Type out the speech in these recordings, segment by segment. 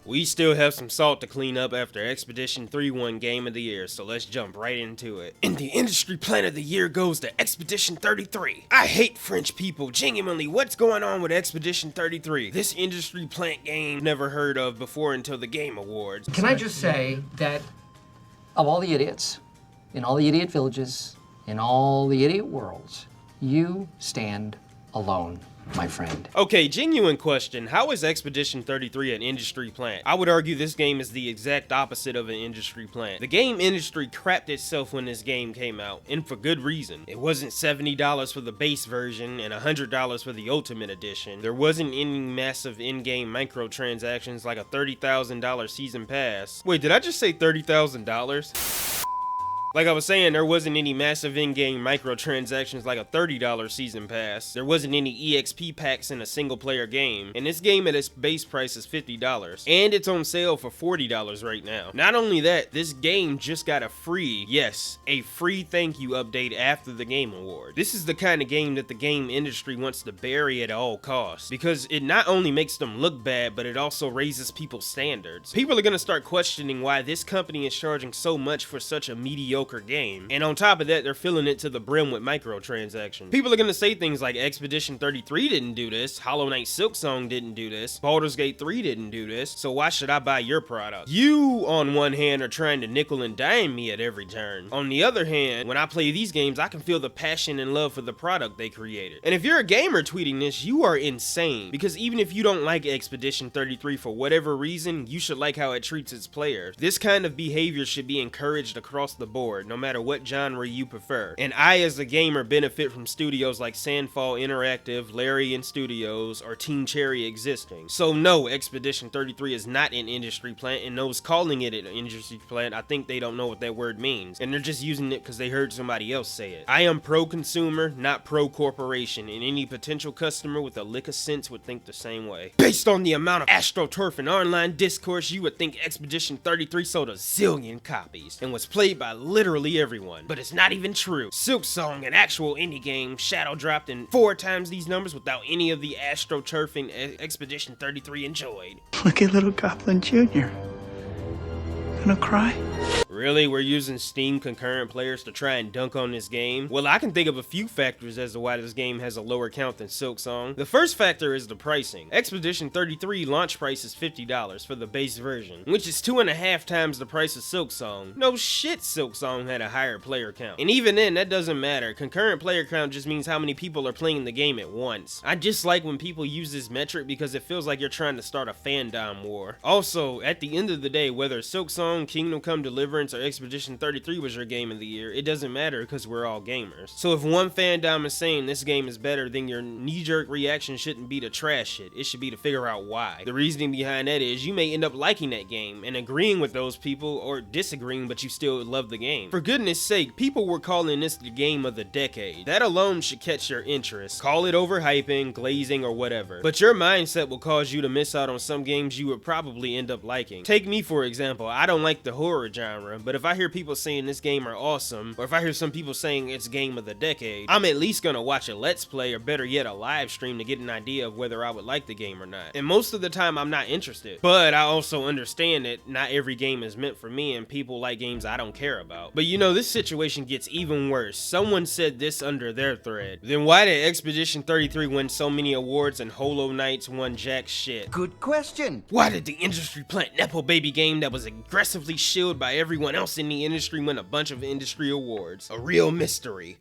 We still have some salt to clean up after Expedition 3 won Game of the Year, so let's jump right into it. And the industry plant of the year goes to Expedition 33. I hate French people. Genuinely, what's going on with Expedition 33? This industry plant game never heard of before until the Game Awards. Can I just say that of all the idiots, in all the idiot villages, in all the idiot worlds, you stand alone, my friend. Okay, genuine question. How is Expedition 33 an industry plant? I would argue this game is the exact opposite of an industry plant. The game industry crapped itself when this game came out, and for good reason. It wasn't $70 for the base version and $100 for the Ultimate Edition. There wasn't any massive in-game microtransactions like a $30,000 season pass. Wait, did I just say $30,000? Like I was saying, there wasn't any massive in-game microtransactions like a $30 season pass. There wasn't any EXP packs in a single-player game. And this game at its base price is $50. And it's on sale for $40 right now. Not only that, this game just got a free, yes, a free thank you update after the Game Award. This is the kind of game that the game industry wants to bury at all costs. Because it not only makes them look bad, but it also raises people's standards. People are gonna start questioning why this company is charging so much for such a mediocre game, and on top of that, they're filling it to the brim with microtransactions. People are gonna say things like Expedition 33 didn't do this, Hollow Knight Silksong didn't do this, Baldur's Gate 3 didn't do this, so why should I buy your product? You, on one hand, are trying to nickel and dime me at every turn. On the other hand, when I play these games, I can feel the passion and love for the product they created. And if you're a gamer tweeting this, you are insane, because even if you don't like Expedition 33 for whatever reason, you should like how it treats its players. This kind of behavior should be encouraged across the board, no matter what genre you prefer. And I, as a gamer, benefit from studios like Sandfall Interactive, Larian Studios, or Team Cherry existing. So no, Expedition 33 is not an industry plant, and those calling it an industry plant, I think they don't know what that word means, and they're just using it because they heard somebody else say it. I am pro-consumer, not pro-corporation, and any potential customer with a lick of sense would think the same way. Based on the amount of AstroTurf and online discourse, you would think Expedition 33 sold a zillion copies, and was played by literally everyone, but it's not even true. Silksong, an actual indie game, shadow dropped in 4 times these numbers without any of the AstroTurfing Expedition 33 enjoyed. Look at little Goblin Jr. Gonna cry? Really? We're using Steam concurrent players to try and dunk on this game? Well, I can think of a few factors as to why this game has a lower count than Silksong. The first factor is the pricing. Expedition 33 launch price is $50 for the base version, which is 2.5 times the price of Silksong. No shit, Silksong had a higher player count. And even then, that doesn't matter. Concurrent player count just means how many people are playing the game at once. I dislike when people use this metric because it feels like you're trying to start a fandom war. Also, at the end of the day, whether Silksong, Kingdom Come Deliverance, or Expedition 33 was your game of the year, it doesn't matter because we're all gamers. So if one fandom is saying this game is better, then your knee-jerk reaction shouldn't be to trash it. It should be to figure out why. The reasoning behind that is you may end up liking that game and agreeing with those people, or disagreeing but you still love the game. For goodness sake, people were calling this the game of the decade. That alone should catch your interest. Call it overhyping, glazing, or whatever. But your mindset will cause you to miss out on some games you would probably end up liking. Take me for example. I don't like the horror genre, but if I hear people saying this game are awesome, or if I hear some people saying it's game of the decade, I'm at least gonna watch a let's play, or better yet a live stream, to get an idea of whether I would like the game or not. And most of the time I'm not interested, but I also understand that not every game is meant for me, and people like games I don't care about. But you know, this situation gets even worse. Someone said this under their thread. Then why did Expedition 33 win so many awards and Hollow Knights won jack shit? Good question. Why did the industry plant Nepo Baby game that was aggressively shilled by everyone else in the industry win a bunch of industry awards? A real mystery.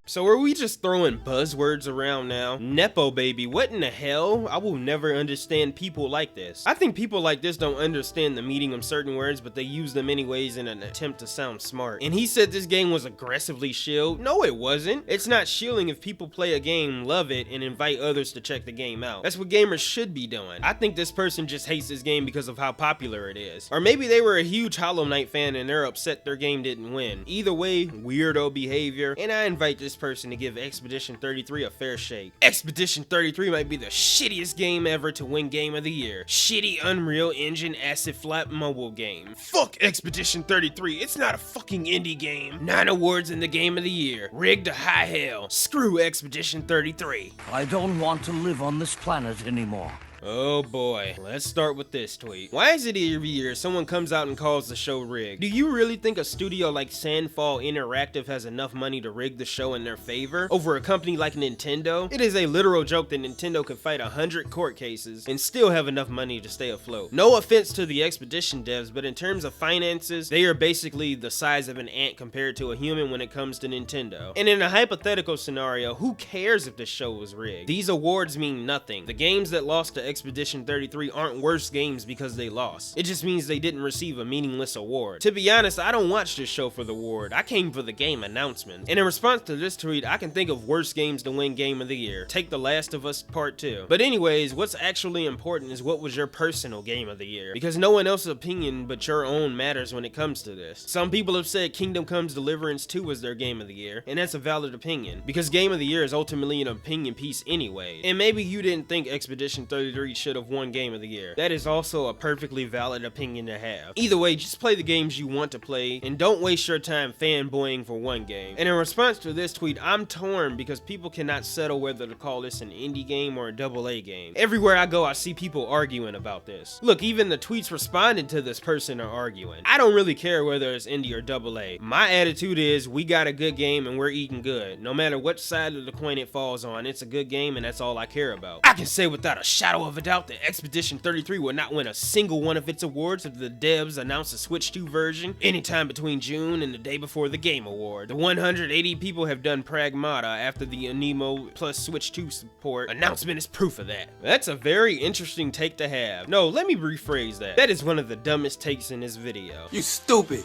So are we just throwing buzzwords around now? Nepo Baby, what in the hell? I will never understand people like this. I think people like this don't understand the meaning of certain words, but they use them anyways in an attempt to sound smart. And he said this game was aggressively shilled. No, it wasn't. It's not shilling if people play a game, love it, and invite others to check the game out. That's what gamers should be doing. I think this person just hates this game because of how popular it is. Or maybe they were a huge Hollow Knight fan and they're upset their game didn't win. Either way, weirdo behavior, and I invite this person person to give Expedition 33 a fair shake. Expedition 33 might be the shittiest game ever to win Game of the Year. Shitty Unreal Engine acid flat mobile game. Fuck Expedition 33, it's not a fucking indie game. 9 awards in the Game of the Year. Rigged to high hell. Screw Expedition 33. I don't want to live on this planet anymore. Oh boy, let's start with this tweet. Why is it every year someone comes out and calls the show rigged? Do you really think a studio like Sandfall Interactive has enough money to rig the show in their favor over a company like Nintendo? It is a literal joke that Nintendo could fight 100 court cases and still have enough money to stay afloat. No offense to the Expedition devs, but in terms of finances, they are basically the size of an ant compared to a human when it comes to Nintendo. And in a hypothetical scenario, who cares if the show was rigged? These awards mean nothing. The games that lost to Expedition 33 aren't worse games because they lost. It just means they didn't receive a meaningless award. To be honest, I don't watch this show for the award. I came for the game announcement. And in response to this tweet, I can think of worse games to win Game of the Year. Take The Last of Us Part 2. But anyways, what's actually important is what was your personal Game of the Year. Because no one else's opinion but your own matters when it comes to this. Some people have said Kingdom Comes Deliverance 2 was their Game of the Year, and that's a valid opinion. Because Game of the Year is ultimately an opinion piece anyway. And maybe you didn't think Expedition 33 should have won Game of the Year. That is also a perfectly valid opinion to have. Either way, just play the games you want to play and don't waste your time fanboying for one game. And in response to this tweet, I'm torn because people cannot settle whether to call this an indie game or a AA game. Everywhere I go, I see people arguing about this. Look, even the tweets responding to this person are arguing. I don't really care whether it's indie or AA. My attitude is we got a good game and we're eating good. No matter what side of the coin it falls on, it's a good game and that's all I care about. I can say without a shadow of a doubt that Expedition 33 will not win a single one of its awards if the devs announce a Switch 2 version anytime between June and the day before the Game Award. The 180 people have done pragmata after the Anemo plus Switch 2 support announcement is proof of that. That's a very interesting take to have. No, let me rephrase that. That is one of the dumbest takes in this video. You stupid.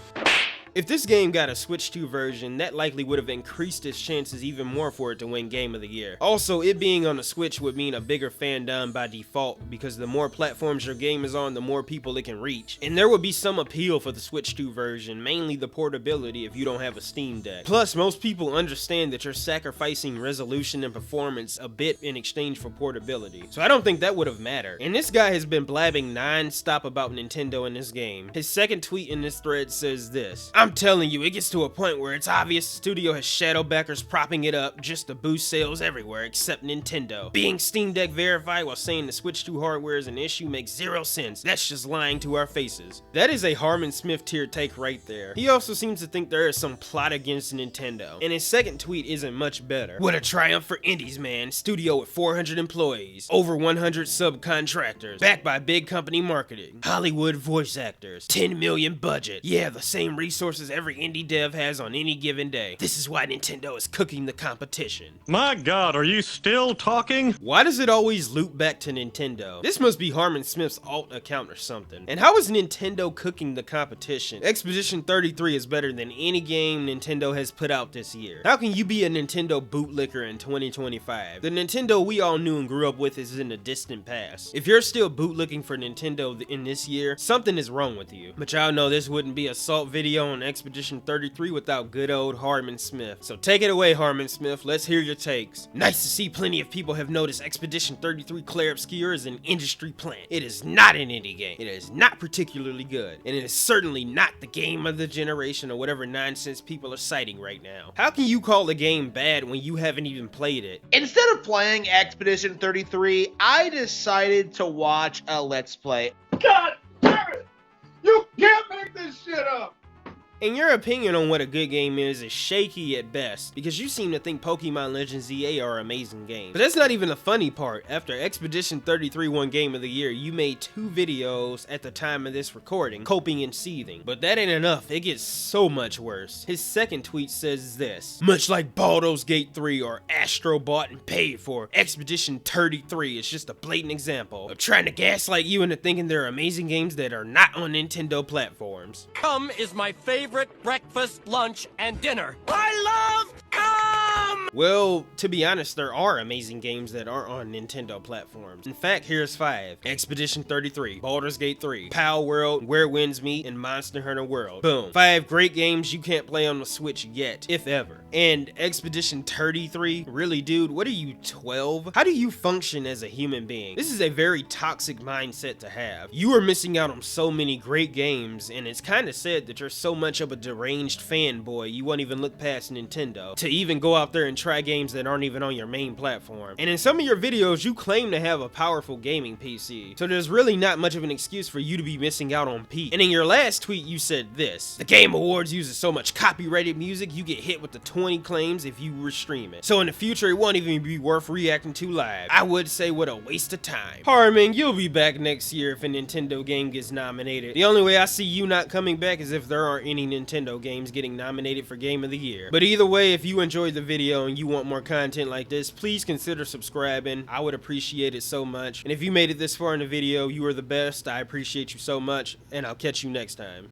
If this game got a Switch 2 version, that likely would have increased its chances even more for it to win Game of the Year. Also, it being on the Switch would mean a bigger fandom by default, because the more platforms your game is on, the more people it can reach. And there would be some appeal for the Switch 2 version, mainly the portability if you don't have a Steam Deck. Plus, most people understand that you're sacrificing resolution and performance a bit in exchange for portability. So I don't think that would have mattered. And this guy has been blabbing non-stop about Nintendo in this game. His second tweet in this thread says this: I'm telling you, it gets to a point where it's obvious the studio has shadow backers propping it up just to boost sales everywhere except Nintendo. Being Steam Deck verified while saying the Switch 2 hardware is an issue makes zero sense. That's just lying to our faces. That is a Harmon Smith tier take right there. He also seems to think there is some plot against Nintendo. And his second tweet isn't much better. What a triumph for indies, man. Studio with 400 employees, over 100 subcontractors, backed by big company marketing, Hollywood voice actors, 10 million budget. Yeah, the same resources every indie dev has on any given day. This is why Nintendo is cooking the competition. My God, are you still talking? Why does it always loop back to Nintendo? This must be Harmon Smith's alt account or something. And how is Nintendo cooking the competition? Expedition 33 is better than any game Nintendo has put out this year. How can you be a Nintendo bootlicker in 2025? The Nintendo we all knew and grew up with is in the distant past. If you're still bootlicking for Nintendo in this year, something is wrong with you. But y'all know this wouldn't be a salt video on Expedition 33 without good old Harmon Smith. So take it away, Harmon Smith. Let's hear your takes. Nice to see plenty of people have noticed Expedition 33 Clair Obscur is an industry plant. It is not an indie game. It is not particularly good. And it is certainly not the game of the generation or whatever nonsense people are citing right now. How can you call the game bad when you haven't even played it? Instead of playing Expedition 33, I decided to watch a Let's Play. God damn it! You can't make this shit up! And your opinion on what a good game is shaky at best, because you seem to think Pokemon Legends ZA are amazing games. But that's not even the funny part. After Expedition 33 won Game of the Year, you made 2 videos at the time of this recording, coping and seething. But that ain't enough, it gets so much worse. His second tweet says this: much like Baldur's Gate 3 or Astro bought and paid for, Expedition 33 is just a blatant example of trying to gaslight you into thinking there are amazing games that are not on Nintendo platforms. Cum is my favorite breakfast, lunch, and dinner. I love cum! Well, to be honest, there are amazing games that aren't on Nintendo platforms. In fact, here's 5. Expedition 33, Baldur's Gate 3, Power World, Where Winds Meet, and Monster Hunter World. Boom. 5 great games you can't play on the Switch yet, if ever. And Expedition 33? Really, dude? What are you, 12? How do you function as a human being? This is a very toxic mindset to have. You are missing out on so many great games, and it's kind of sad that you're so much of a deranged fanboy you won't even look past Nintendo to even go out there and try games that aren't even on your main platform. And in some of your videos, you claim to have a powerful gaming PC, so there's really not much of an excuse for you to be missing out on peak. And in your last tweet, you said this: the Game Awards uses so much copyrighted music, you get hit with the 20 claims if you were streaming. So in the future, it won't even be worth reacting to live. I would say what a waste of time. Harmon, you'll be back next year if a Nintendo game gets nominated. The only way I see you not coming back is if there aren't any Nintendo games getting nominated for Game of the Year. But either way, if you enjoyed the video and you want more content like this, please consider subscribing. I would appreciate it so much. And if you made it this far in the video, you are the best. I appreciate you so much, and I'll catch you next time.